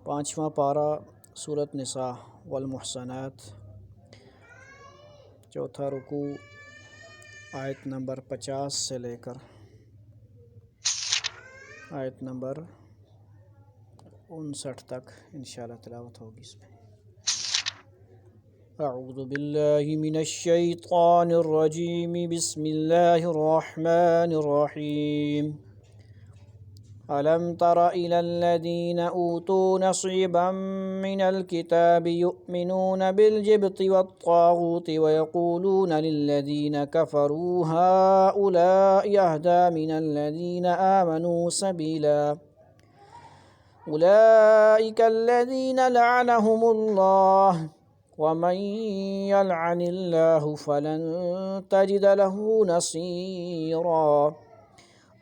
पाँचवा पारा सूरत निसा वल मुहसनात, चौथा रुकू आयत नंबर 50 से लेकर आयत नंबर 59 तक इंशाअल्लाह तिलावत होगी इसमें। अऊज़ु बिल्लाहि मिनश शैतानिर रजीम, बिस्मिल्लाहिर रहमानिर रहीम। अलम तरा इलल्लज़ीना ऊतू नसीबम मिनल किताबि युमिनूना बिल जिब्ति वत्तागूति व यक़ूलूना लिल्लज़ीना कफ़रू हाउलाइ अहदा मिनल्लज़ीना आमनू सबीला उलाइकल्लज़ीना लअनहुमुल्लाह व मन यलअनिल्लाहु फलन तजिद लहू नसीरा।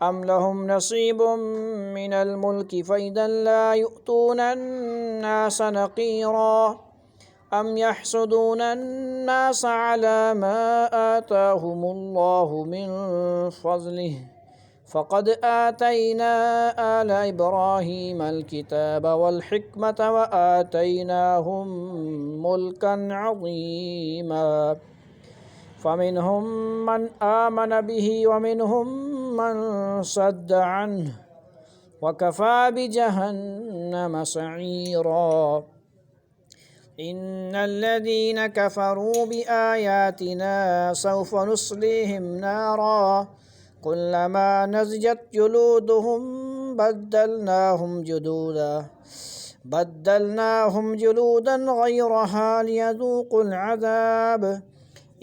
अम लहुम नसीबुम मिनल मुल्कि फ़इज़न ला युअतूनन्नास नक़ीरा। अम यहसुदूनन्नास अला मा आताहुमुल्लाहु मिन फ़ज़लिहि फ़क़द आतैना आल इब्राहीमल किताब वल हिक्मत व आतैनाहुम मुल्कन अज़ीमा। फ़मिनहुम मन आमन बिही व मिनहुम मन सद्द अन्हु व कफ़ा बिजहन्नम सईरा। इन्नल्लज़ीना कफ़रू बिआयातिना सौफ़ नुस्लिहिम नारा कुल्लमा नज़जत जुलूदुहुम बद्दलनाहुम जुलूदन ग़यरहा लियज़ूक़ुल अज़ाब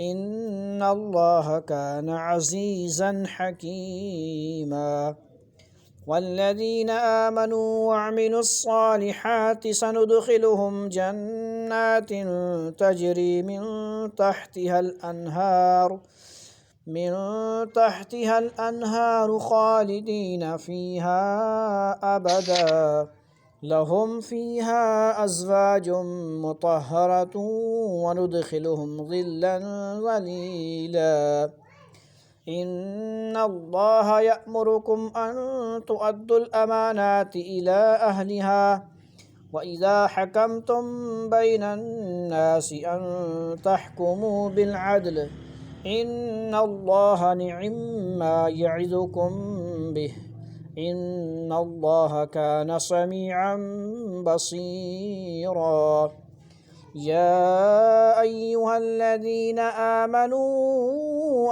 इन्नल्लाह कान अज़ीज़न हकीमा। वल्लज़ीना आमनू वअमिलुस्सालिहाति सनुदखिलुहुम जन्नातिन तजरी मिन तहतिहल अन्हार खालिदीन फ़ीहा अबदा लहुम फ़ीहा अज़वाजुम मुतहहरतुन व नुदखिलुहुम ज़िल्लन ज़लीला। इन्नल्लाह यअमुरुकुम अन तुअद्दुल अमानाति इला अहलिहा व इज़ा हकमतुम बैनन्नासि अन तहकुमू बिल अद्ल इन्नल्लाह निअम्मा यइज़ुकुम बिहि इन्नल्लाह कान समीअन बसीरा। या अय्युहल्लज़ीना आमनू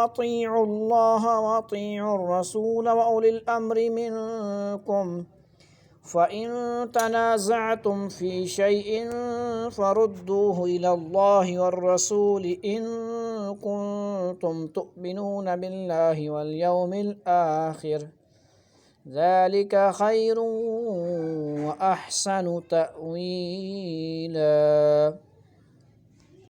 अतीउल्लाह व अतीउर रसूल व उलिल अम्रि मिनकुम फ़इन तनाज़अतुम फ़ी शैइन फ़रुद्दूहु इलल्लाहि वर्रसूलि इन कुन्तुम तुअमिनूना बिल्लाहि वल यौमिल आखिर ज़ालिका खैरुन व अहसनु तअवीला।